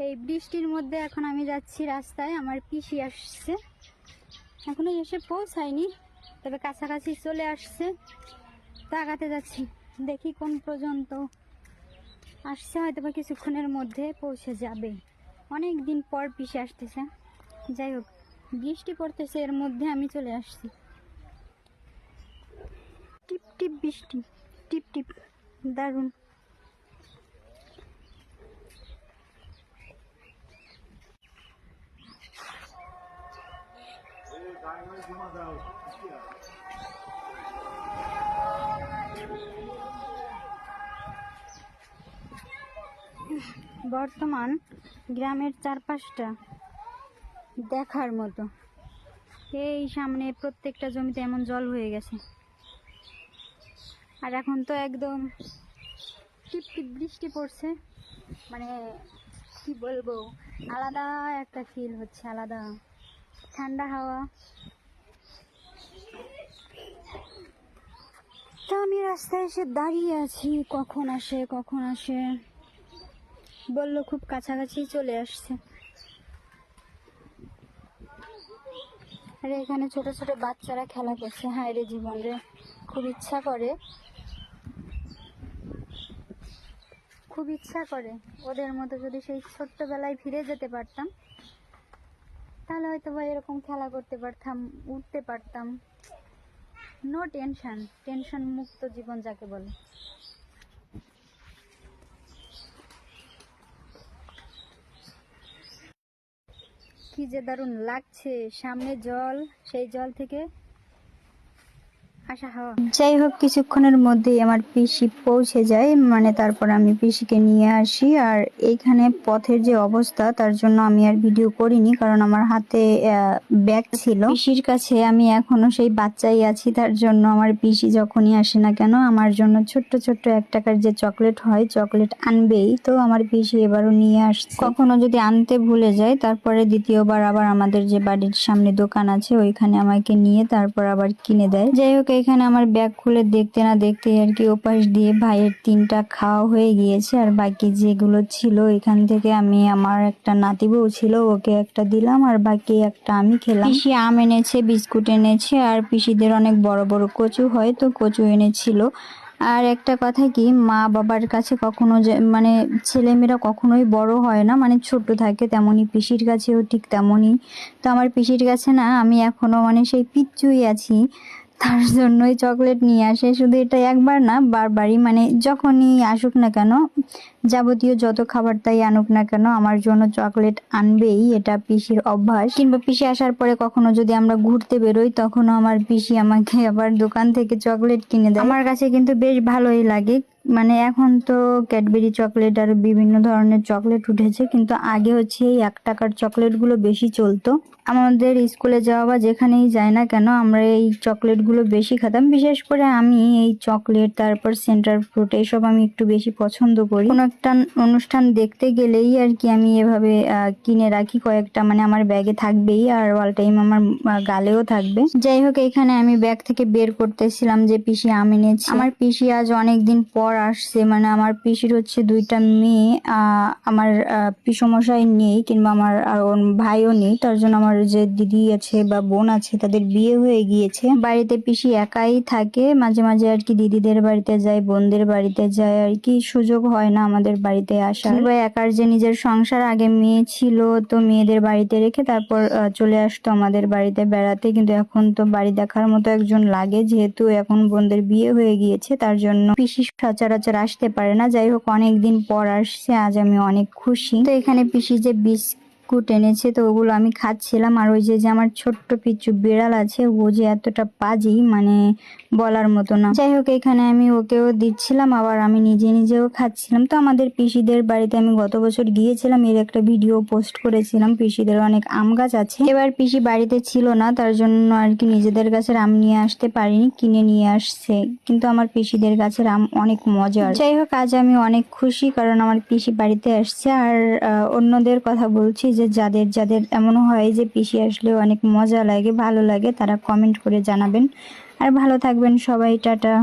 এই বৃষ্টির মধ্যে এখন আমি যাচ্ছি রাস্তায়। আমার পিসি আসছে, এখনো এসে পৌঁছায়নি, তবে কাছাকাছি চলে আসছে। তাকাতে যাচ্ছি, দেখি কোন পর্যন্ত আসছে। হয়তো বা কিছুক্ষণের মধ্যে পৌঁছে যাবে। অনেক দিন পর পিসি আসতেছে। যাই হোক, বৃষ্টি পড়তেছে, এর মধ্যে আমি চলে আসছি। টিপ টিপ বৃষ্টি, টিপ টিপ, দারুণ। বর্তমান গ্রামের চারপাশটা দেখার মতো। এই সামনে প্রত্যেকটা জমিতে এমন জল হয়ে গেছে, আর এখন তো একদম টিপ টিপ বৃষ্টি পড়ছে। মানে কি বলবো, আলাদা একটা ফিল হচ্ছে, আলাদা ঠান্ডা হাওয়া। তো আমি রাস্তায় এসে দাঁড়িয়ে আছি, কখন আসে কখন আসে। বললো খুব কাছাকাছি চলে আসছে। আর এখানে ছোট ছোট বাচ্চারা খেলা করছে। হায় রে জীবন রে, খুব ইচ্ছা করে, খুব ইচ্ছা করে ওদের মতো যদি সেই ছোট্টবেলায় ফিরে যেতে পারতাম, তাহলে হয়তো বা এরকম খেলা করতে পারতাম, উঠতে পারতাম। নো টেনশন, টেনশন মুক্ত জীবন যাকে বলে। কি যে দারুণ লাগছে, সামনে জল, সেই জল থেকে আসা হাওয়া। যাই হোক, কিছুক্ষণের মধ্যেই আমার পিসি পৌঁছে যায়, মানে তারপর আমি পিসিকে নিয়ে আসি। আর এইখানে পথের যে অবস্থা, তার জন্য আমি আর ভিডিও করিনি, কারণ আমার হাতে ব্যাগ ছিল। পিসির কাছে আমি এখনো সেই বাচ্চাই আছি, তার জন্য আমার পিসি যখনই আসে না কেন আমার জন্য ছোট্ট ছোট্ট 1 টাকার যে চকলেট হয়, চকলেট আনবেই। তো আমার পিসি এবারও নিয়ে আসছে। কখনো যদি আনতে ভুলে যায়, তারপরে দ্বিতীয়বার আবার আমাদের যে বাড়ির সামনে দোকান আছে ওইখানে আমাকে নিয়ে তারপর আবার কিনে দেয়। যাই হোক, এখানে আমার ব্যাগ খুলে দেখতে না দেখতে আর কি ওপাশ দিয়ে ভাইয়ের 3টা খাওয়া হয়ে গিয়েছে। আর বাকি যেগুলো ছিল এখান থেকে আমি, আমার একটা নাতি বউ ছিল, ওকে একটা দিলাম, আর বাকি একটা আমি খেলাম। পিসি আম এনেছে, বিস্কুট এনেছে, আর পিসিদের অনেক বড় বড় কচু হয়, তো কচু এনেছিল। আর একটা কথা কি, মা বাবার কাছে কখনো মানে ছেলেমেয়েরা কখনোই বড় হয় না, মানে ছোট থাকে, তেমনি পিসির কাছেও ঠিক তেমনই। তো আমার পিসির কাছে না আমি এখনো মানে সেই পিচ্চুই আছি, তার জন্যই চকলেট নিয়ে আসে। শুধু এটা একবার না, বারবারই, মানে যখনই আসুক না কেন, যাবতীয় যত খাবার তাই আনুক না কেন, আমার জন্য চকলেট আনবেই। এটা পিসির অভ্যাস। কিংবা পিসি আসার পরে কখনো যদি আমরা ঘুরতে বেরোই, তখনও আমার পিসি আমাকে আবার দোকান থেকে চকলেট কিনে দেয়। আমার কাছে কিন্তু বেশ ভালোই লাগে। মানে এখন তো ক্যাডবেরি চকলেট আর বিভিন্ন ধরনের চকলেট উঠেছে, কিন্তু আগে হচ্ছে এই 1 টাকার চকলেটগুলো বেশি চলতো। আমাদের স্কুলে যাওয়া বা যেখানেই যাই না কেন, আমরা এই চকলেটগুলো বেশি খেতাম। বিশেষ করে আমি এই চকলেট, তারপর সেন্টার ফ্রুট, এইসব আমি একটু বেশি পছন্দ করি। কোনো একটা অনুষ্ঠান দেখতে গেলেই আর কি আমি এভাবে কিনে রাখি কয়েকটা, মানে আমার ব্যাগে থাকবেই, আর অল টাইম আমার গালেও থাকবে। যাই হোক, এখানে আমি ব্যাগ থেকে বের করতেছিলাম যে পিসি আম এনেছে। আমার পিসি আজ অনেকদিন পর আসছে, মানে আমার পিসির হচ্ছে 2টা মেয়ে, আমার পিসমশাই নেই, কিংবা আমার ভাইও নেই, তার জন্য আমার যে দিদি আছে বা বোন আছে তাদের বিয়ে হয়ে গিয়েছে। বাড়িতে পিসি একাই থাকে, মাঝে মাঝে আর কি দিদিদের বাড়িতে যায়, বোনদের বাড়িতে যায়, আর কি সুযোগ হয় না আমাদের বাড়িতে আসার। কিংবা একার যে নিজের সংসার, আগে মেয়ে ছিল, তো মেয়েদের বাড়িতে রেখে তারপর চলে আসতো আমাদের বাড়িতে বেড়াতে। কিন্তু এখন তো বাড়ি দেখার মতো একজন লাগে, যেহেতু এখন বোনদের বিয়ে হয়ে গিয়েছে, তার জন্য পিসি সচরাচর আসতে পারে না। যাই হোক, অনেকদিন পর আসছে, আজ আমি অনেক খুশি। তো এখানে পিসি যে বিস্কুট এনেছে, তো ওগুলো আমি খাচ্ছিলাম। আর ওই যে আমার ছোট্ট পিচ্চু বিড়াল আছে, ও যে এতটা পাজি, মানে বলার মতো না। যাই হোক, এখানে আমি ওকেও দিচ্ছিলাম, আবার আমি নিজেও খাচ্ছিলাম। তো আমাদের পিসিদের বাড়িতে আমি গত বছর গিয়েছিলাম, এর একটা ভিডিও পোস্ট করেছিলাম। পিসিদের অনেক আম গাছ আছে। এবার পিসি বাড়িতে ছিল না, তার জন্য আর কি নিজেদের গাছের আম নিয়ে আসতে পারিনি, কিনে নিয়ে আসছে। কিন্তু আমার পিসিদের গাছের আম অনেক মজার। যাই হোক, আজ আমি অনেক খুশি, কারণ আমার পিসি বাড়িতে আসছে। আর অন্যদের কথা বলছি, যে যাদের যাদের এমন হয় যে পিসি আসলে অনেক মজা লাগে, ভালো লাগে, তারা কমেন্ট করে জানাবেন। আর ভালো থাকবেন সবাই, টাটা।